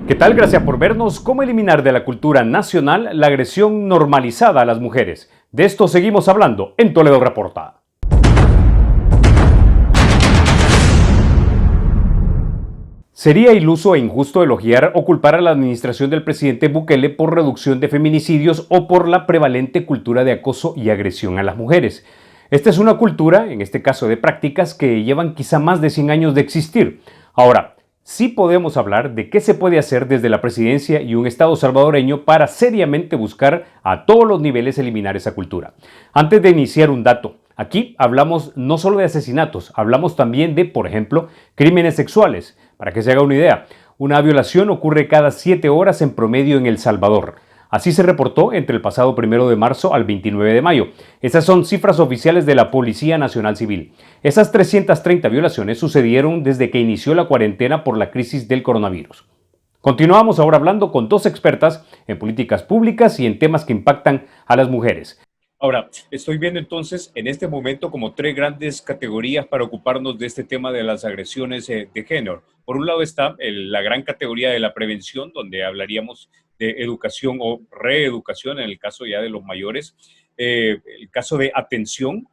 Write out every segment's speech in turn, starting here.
¿Qué tal? Gracias por vernos. ¿Cómo eliminar de la cultura nacional la agresión normalizada a las mujeres? De esto seguimos hablando en Toledo Reporta. Sería iluso e injusto elogiar o culpar a la administración del presidente Bukele por reducción de feminicidios o por la prevalente cultura de acoso y agresión a las mujeres. Esta es una cultura, en este caso de prácticas, que llevan quizá más de 100 años de existir. Ahora, sí podemos hablar de qué se puede hacer desde la presidencia y un Estado salvadoreño para seriamente buscar a todos los niveles eliminar esa cultura. Antes de iniciar, un dato. Aquí hablamos no solo de asesinatos, hablamos también de, por ejemplo, crímenes sexuales. Para que se haga una idea, una violación ocurre cada 7 horas en promedio en El Salvador. Así se reportó entre el pasado 1 de marzo al 29 de mayo. Esas son cifras oficiales de la Policía Nacional Civil. Esas 330 violaciones sucedieron desde que inició la cuarentena por la crisis del coronavirus. Continuamos ahora hablando con dos expertas en políticas públicas y en temas que impactan a las mujeres. Ahora, estoy viendo entonces en este momento como tres grandes categorías para ocuparnos de este tema de las agresiones de género. Por un lado está la gran categoría de la prevención, donde hablaríamos de educación o reeducación en el caso ya de los mayores. El caso de atención,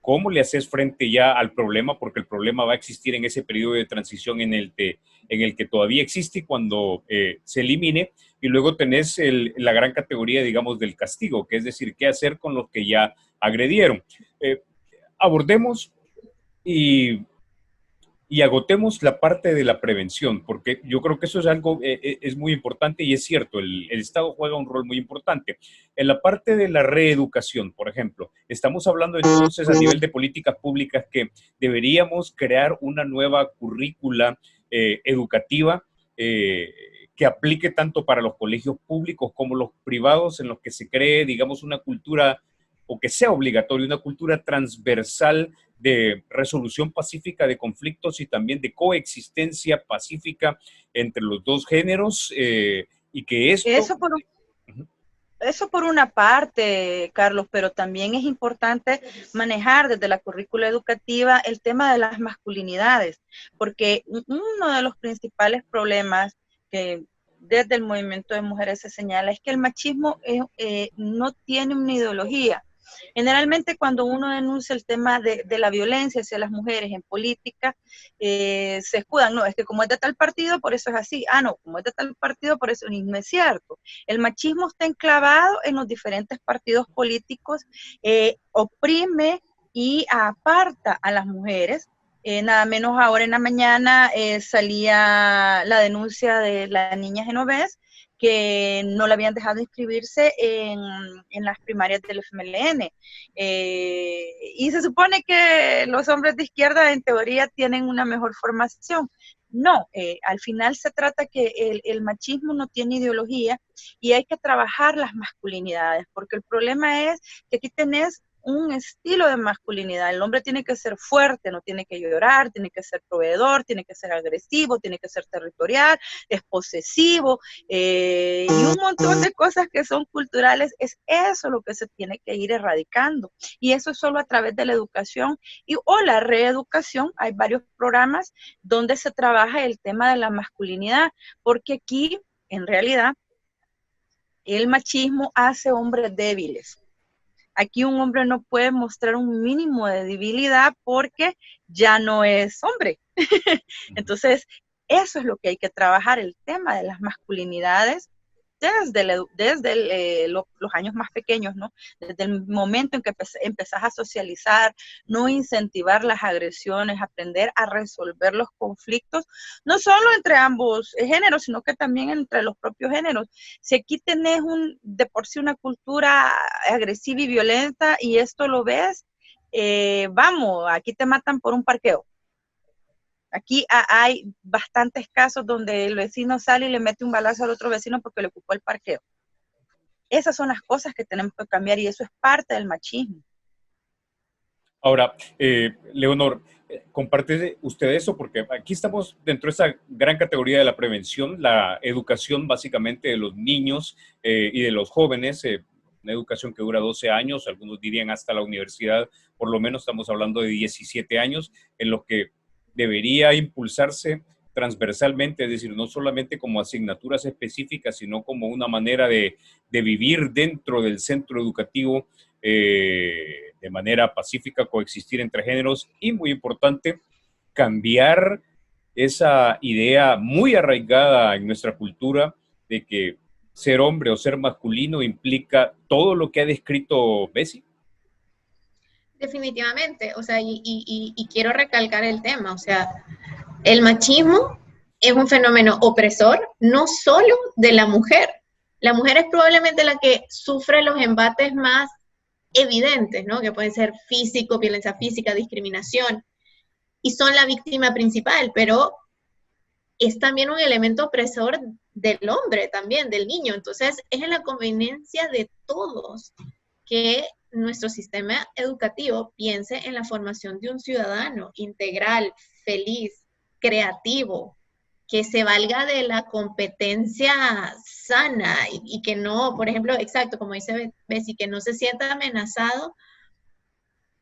cómo le haces frente ya al problema, porque el problema va a existir en ese periodo de transición en el que todavía existe y cuando se elimine. Y luego tenés la gran categoría, digamos, del castigo, que es decir, qué hacer con los que ya agredieron. Eh, Abordemos y agotemos la parte de la prevención, porque yo creo que eso es algo, es muy importante y es cierto, el Estado juega un rol muy importante. En la parte de la reeducación, por ejemplo, estamos hablando entonces a nivel de políticas públicas que deberíamos crear una nueva currícula educativa que aplique tanto para los colegios públicos como los privados, en los que se cree, digamos, una cultura o que sea obligatoria, una cultura transversal de resolución pacífica de conflictos y también de coexistencia pacífica entre los dos géneros y que esto... Eso por, eso por una parte, Carlos, pero también es importante manejar desde la currícula educativa el tema de las masculinidades, porque uno de los principales problemas que desde el movimiento de mujeres se señala es que el machismo no tiene una ideología. Generalmente cuando uno denuncia el tema de la violencia hacia las mujeres en política, se escudan, no, es que como es de tal partido, por eso es así. Ah, no, como es de tal partido, por eso no es cierto. El machismo está enclavado en los diferentes partidos políticos, oprime y aparta a las mujeres. Nada menos ahora en la mañana salía la denuncia de la niña Genovés, que no le habían dejado inscribirse en las primarias del FMLN. Y se supone que los hombres de izquierda en teoría tienen una mejor formación. No, al final se trata que el machismo no tiene ideología y hay que trabajar las masculinidades, porque el problema es que aquí tenés un estilo de masculinidad. El hombre tiene que ser fuerte, no tiene que llorar, tiene que ser proveedor, tiene que ser agresivo, tiene que ser territorial, es posesivo, y un montón de cosas que son culturales. Es eso lo que se tiene que ir erradicando. Y eso es solo a través de la educación o la reeducación. Hay varios programas donde se trabaja el tema de la masculinidad, porque aquí, en realidad, el machismo hace hombres débiles. Aquí un hombre no puede mostrar un mínimo de debilidad porque ya no es hombre. Entonces, eso es lo que hay que trabajar, el tema de las masculinidades desde los años más pequeños, ¿no? Desde el momento en que empezás a socializar, no incentivar las agresiones, aprender a resolver los conflictos, no solo entre ambos géneros, sino que también entre los propios géneros. Si aquí tenés de por sí una cultura agresiva y violenta y esto lo ves, vamos, aquí te matan por un parqueo. Aquí hay bastantes casos donde el vecino sale y le mete un balazo al otro vecino porque le ocupó el parqueo. Esas son las cosas que tenemos que cambiar y eso es parte del machismo. Ahora, Leonor, comparte usted eso porque aquí estamos dentro de esa gran categoría de la prevención, la educación básicamente de los niños y de los jóvenes, una educación que dura 12 años, algunos dirían hasta la universidad, por lo menos estamos hablando de 17 años, en los que debería impulsarse transversalmente, es decir, no solamente como asignaturas específicas, sino como una manera de vivir dentro del centro educativo de manera pacífica, coexistir entre géneros y, muy importante, cambiar esa idea muy arraigada en nuestra cultura de que ser hombre o ser masculino implica todo lo que ha descrito Bessie. Definitivamente, o sea, y quiero recalcar el tema, o sea, el machismo es un fenómeno opresor no solo de la mujer. La mujer es probablemente la que sufre los embates más evidentes, ¿no? Que pueden ser físico, violencia física, discriminación, y son la víctima principal, pero es también un elemento opresor del hombre también, del niño. Entonces, es en la conveniencia de todos que nuestro sistema educativo piense en la formación de un ciudadano integral, feliz, creativo, que se valga de la competencia sana y que no, por ejemplo, exacto, como dice Bessie, que no se sienta amenazado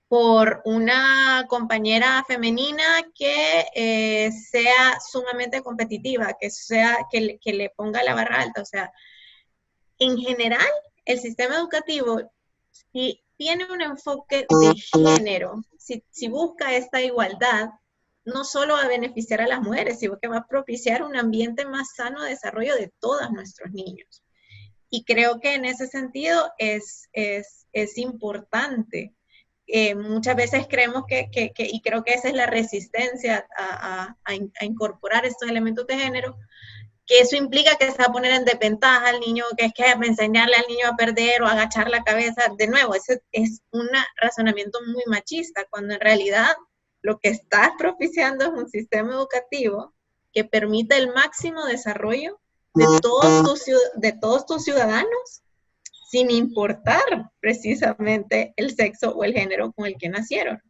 por una compañera femenina que sea sumamente competitiva, que le ponga la barra alta. O sea, en general, el sistema educativo, si tiene un enfoque de género, si busca esta igualdad, no solo va a beneficiar a las mujeres, sino que va a propiciar un ambiente más sano de desarrollo de todos nuestros niños. Y creo que en ese sentido es importante. Muchas veces creemos y creo que esa es la resistencia a incorporar estos elementos de género, que eso implica que se va a poner en desventaja al niño, que es que enseñarle al niño a perder o a agachar la cabeza. De nuevo, ese es un razonamiento muy machista, cuando en realidad lo que estás propiciando es un sistema educativo que permite el máximo desarrollo de todos tus ciudadanos, sin importar precisamente el sexo o el género con el que nacieron.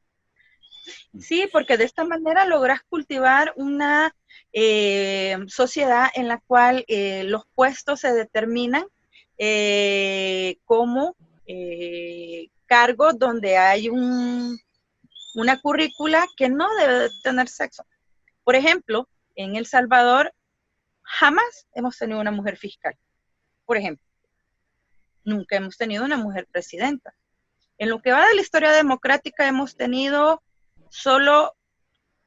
Sí, porque de esta manera logras cultivar una sociedad en la cual los puestos se determinan como cargos donde hay una currícula que no debe de tener sexo. Por ejemplo, en El Salvador jamás hemos tenido una mujer fiscal. Por ejemplo, nunca hemos tenido una mujer presidenta. En lo que va de la historia democrática hemos tenido solo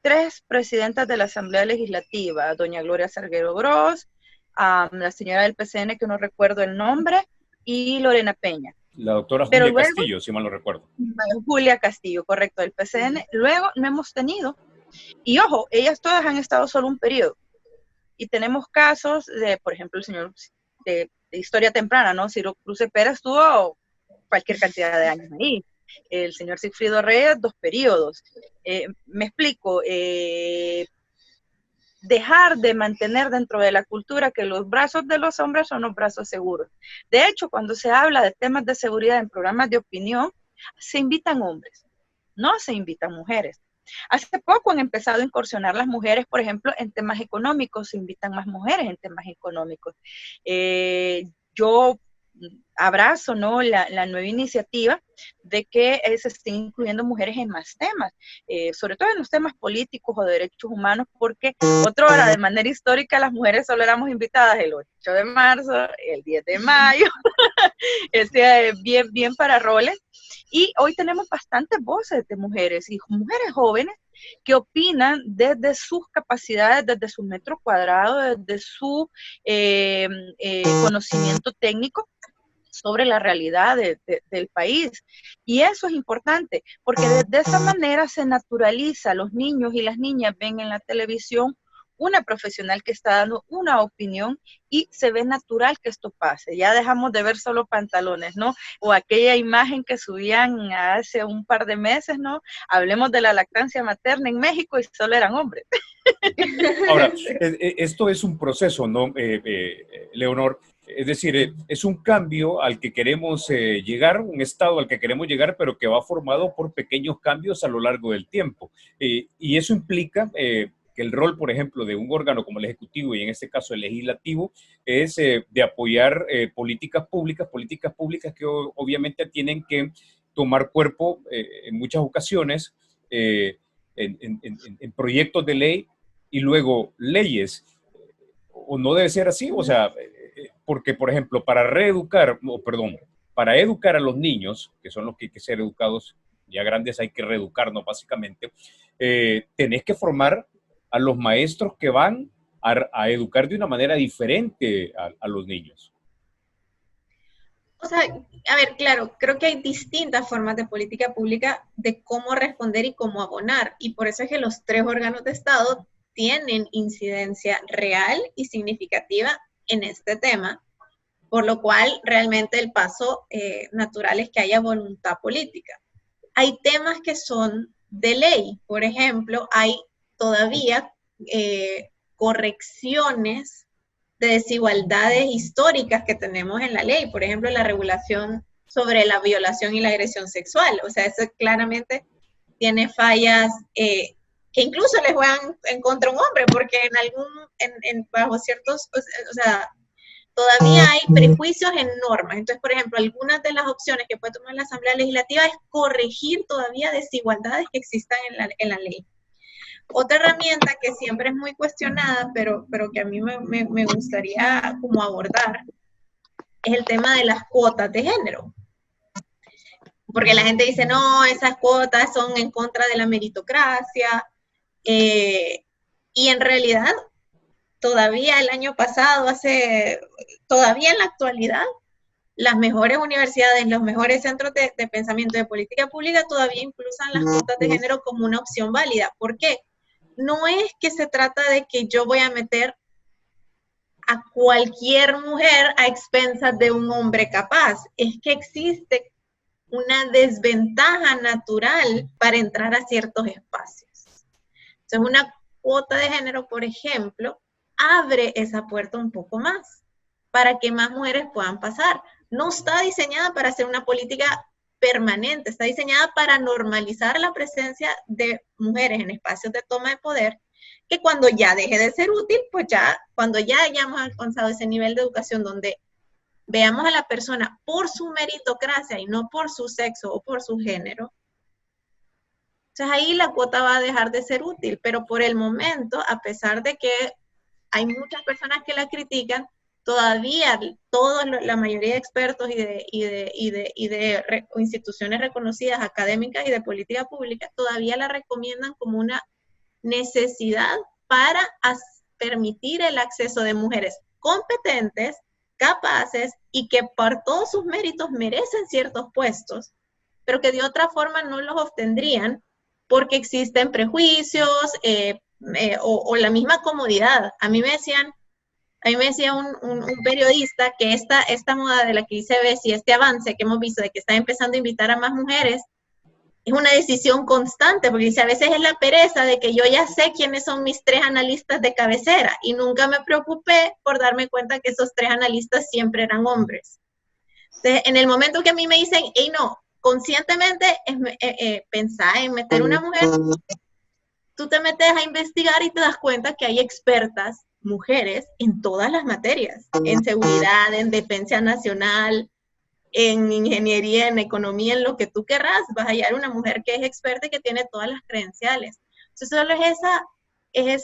3 presidentas de la Asamblea Legislativa, doña Gloria Salguero Gross, la señora del PCN, que no recuerdo el nombre, y Lorena Peña. La doctora Julia Castillo, si mal no recuerdo. Julia Castillo, correcto, del PCN. Luego no hemos tenido, y ojo, ellas todas han estado solo un periodo. Y tenemos casos de, por ejemplo, el señor de historia temprana, ¿no? Ciro Cruz Pérez estuvo cualquier cantidad de años ahí. El señor Sigfrido Reyes, 2 periodos. Me explico, dejar de mantener dentro de la cultura que los brazos de los hombres son los brazos seguros. De hecho, cuando se habla de temas de seguridad en programas de opinión, se invitan hombres, no se invitan mujeres. Hace poco han empezado a incursionar las mujeres, por ejemplo, en temas económicos, se invitan más mujeres en temas económicos. Yo abrazo, ¿no?, la nueva iniciativa de que se estén incluyendo mujeres en más temas, sobre todo en los temas políticos o de derechos humanos, porque hora de manera histórica las mujeres solo éramos invitadas el 8 de marzo, el 10 de mayo, bien para roles, y hoy tenemos bastantes voces de mujeres y mujeres jóvenes que opinan desde sus capacidades, desde su metro cuadrado, desde su conocimiento técnico sobre la realidad del país. Y eso es importante, porque de esa manera se naturaliza, los niños y las niñas ven en la televisión una profesional que está dando una opinión y se ve natural que esto pase. Ya dejamos de ver solo pantalones, ¿no? O aquella imagen que subían hace un par de meses, ¿no? Hablemos de la lactancia materna en México y solo eran hombres. Ahora, esto es un proceso, ¿no, Leonor? Es decir, es un cambio al que queremos llegar, un estado al que queremos llegar, pero que va formado por pequeños cambios a lo largo del tiempo. Y eso implica que el rol, por ejemplo, de un órgano como el Ejecutivo y en este caso el Legislativo, es de apoyar políticas públicas que obviamente tienen que tomar cuerpo en muchas ocasiones en proyectos de ley y luego leyes, o no debe ser así, o sea, porque, por ejemplo, para educar a los niños, que son los que hay que ser educados, ya grandes hay que reeducarnos básicamente, tenés que formar a los maestros que van a educar de una manera diferente a los niños. O sea, a ver, claro, creo que hay distintas formas de política pública de cómo responder y cómo abonar, y por eso es que los tres órganos de Estado tienen incidencia real y significativa en este tema, por lo cual realmente el paso natural es que haya voluntad política. Hay temas que son de ley, por ejemplo, hay todavía correcciones de desigualdades históricas que tenemos en la ley, por ejemplo, la regulación sobre la violación y la agresión sexual, o sea, eso claramente tiene fallas que incluso le juegan en contra a un hombre, porque bajo ciertos, o sea, todavía hay prejuicios en normas. Entonces, por ejemplo, algunas de las opciones que puede tomar la Asamblea Legislativa es corregir todavía desigualdades que existan en la ley. Otra herramienta que siempre es muy cuestionada, pero que a mí me gustaría como abordar, es el tema de las cuotas de género. Porque la gente dice, no, esas cuotas son en contra de la meritocracia, y en realidad todavía el año pasado, todavía en la actualidad, las mejores universidades, los mejores centros de pensamiento de política pública todavía impulsan las cuotas de género como una opción válida. ¿Por qué? No es que se trata de que yo voy a meter a cualquier mujer a expensas de un hombre capaz, es que existe una desventaja natural para entrar a ciertos espacios. Entonces, una cuota de género, por ejemplo, abre esa puerta un poco más para que más mujeres puedan pasar. No está diseñada para hacer una política permanente, está diseñada para normalizar la presencia de mujeres en espacios de toma de poder, que cuando ya deje de ser útil, pues ya, cuando ya hayamos alcanzado ese nivel de educación donde veamos a la persona por su meritocracia y no por su sexo o por su género, entonces ahí la cuota va a dejar de ser útil, pero por el momento, a pesar de que hay muchas personas que la critican, todavía la mayoría de expertos y de instituciones reconocidas, académicas y de política pública, todavía la recomiendan como una necesidad para permitir el acceso de mujeres competentes, capaces y que por todos sus méritos merecen ciertos puestos, pero que de otra forma no los obtendrían porque existen prejuicios o la misma comodidad. A mí me decía un periodista que esta moda de la que dice Bessie, este avance que hemos visto de que está empezando a invitar a más mujeres, es una decisión constante, porque dice, a veces es la pereza de que yo ya sé quiénes son mis 3 analistas de cabecera y nunca me preocupé por darme cuenta que esos 3 analistas siempre eran hombres. Entonces, en el momento que a mí me dicen, hey, no, conscientemente pensá en meter una mujer, tú te metes a investigar y te das cuenta que hay expertas mujeres en todas las materias, en seguridad, en defensa nacional, en ingeniería, en economía, en lo que tú querrás, vas a hallar una mujer que es experta y que tiene todas las credenciales. Entonces, solo es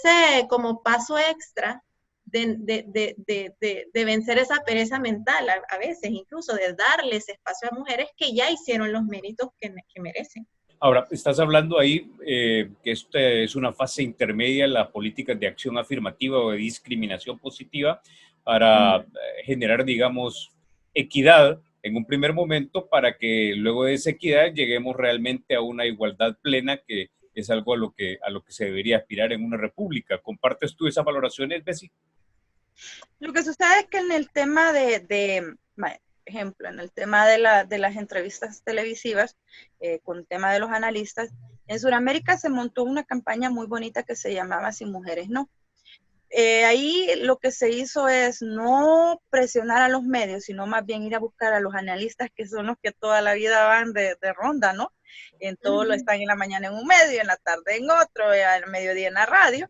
ese como paso extra de vencer esa pereza mental, a veces incluso de darles espacio a mujeres que ya hicieron los méritos que merecen. Ahora, estás hablando ahí que esta es una fase intermedia en las políticas de acción afirmativa o de discriminación positiva para generar, digamos, equidad en un primer momento para que luego de esa equidad lleguemos realmente a una igualdad plena, que es algo a lo que se debería aspirar en una república. ¿Compartes tú esas valoraciones, Bessie? Lo que sucede es que en el tema ejemplo, en el tema de las entrevistas televisivas, con el tema de los analistas, en Sudamérica se montó una campaña muy bonita que se llamaba Sin Mujeres No. Ahí lo que se hizo es no presionar a los medios, sino más bien ir a buscar a los analistas, que son los que toda la vida van de ronda, ¿no? En todo lo están en la mañana en un medio, en la tarde en otro, al mediodía en la radio,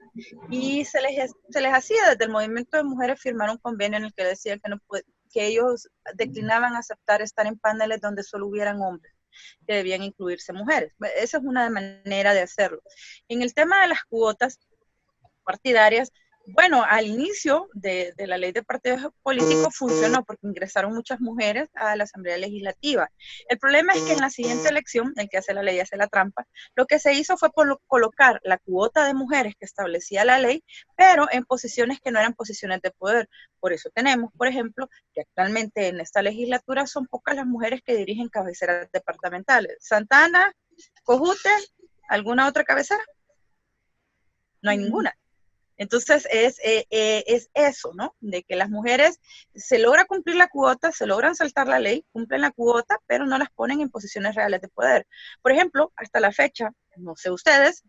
y se les hacía desde el movimiento de mujeres firmar un convenio en el que decía que ellos declinaban aceptar estar en paneles donde solo hubieran hombres, que debían incluirse mujeres. Esa es una manera de hacerlo. En el tema de las cuotas, partidarias. Bueno, al inicio de la ley de partidos políticos funcionó porque ingresaron muchas mujeres a la Asamblea Legislativa. El problema es que en la siguiente elección, el que hace la ley hace la trampa, lo que se hizo fue colocar la cuota de mujeres que establecía la ley, pero en posiciones que no eran posiciones de poder. Por eso tenemos, por ejemplo, que actualmente en esta legislatura son pocas las mujeres que dirigen cabeceras departamentales. Santana, Cojute, ¿alguna otra cabecera? No hay ninguna. Entonces es eso, ¿no? De que las mujeres se logra cumplir la cuota, se logran saltar la ley, cumplen la cuota, pero no las ponen en posiciones reales de poder. Por ejemplo, hasta la fecha, no sé ustedes,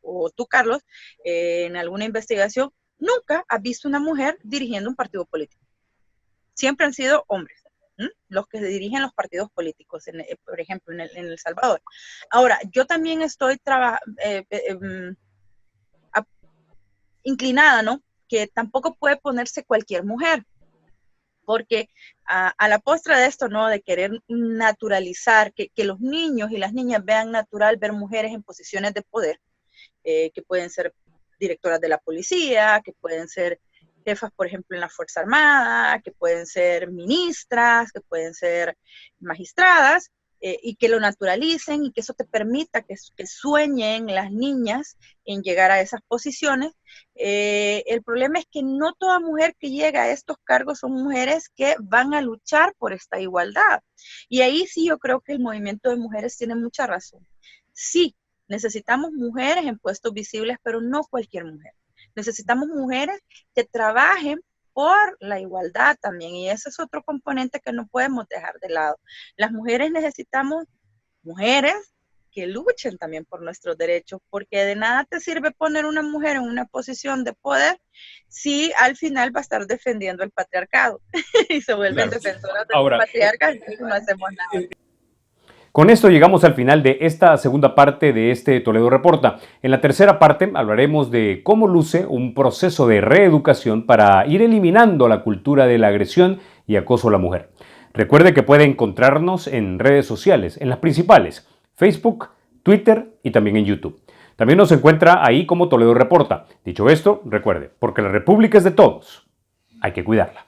o tú, Carlos, en alguna investigación, nunca has visto una mujer dirigiendo un partido político. Siempre han sido hombres, los que dirigen los partidos políticos, por ejemplo, en El Salvador. Ahora, yo también estoy inclinada, ¿no? Que tampoco puede ponerse cualquier mujer, porque a la postre de esto, ¿no? De querer naturalizar, que los niños y las niñas vean natural ver mujeres en posiciones de poder, que pueden ser directoras de la policía, que pueden ser jefas, por ejemplo, en la Fuerza Armada, que pueden ser ministras, que pueden ser magistradas, y que lo naturalicen y que eso te permita que sueñen las niñas en llegar a esas posiciones. El problema es que no toda mujer que llega a estos cargos son mujeres que van a luchar por esta igualdad. Y ahí sí yo creo que el movimiento de mujeres tiene mucha razón. Sí, necesitamos mujeres en puestos visibles, pero no cualquier mujer. Necesitamos mujeres que trabajen por la igualdad también, y ese es otro componente que no podemos dejar de lado. Las mujeres necesitamos mujeres que luchen también por nuestros derechos, porque de nada te sirve poner una mujer en una posición de poder si al final va a estar defendiendo el patriarcado y se vuelven defensoras del patriarcado y no hacemos nada. Con esto llegamos al final de esta segunda parte de este Toledo Reporta. En la tercera parte hablaremos de cómo luce un proceso de reeducación para ir eliminando la cultura de la agresión y acoso a la mujer. Recuerde que puede encontrarnos en redes sociales, en las principales, Facebook, Twitter y también en YouTube. También nos encuentra ahí como Toledo Reporta. Dicho esto, recuerde, porque la República es de todos, hay que cuidarla.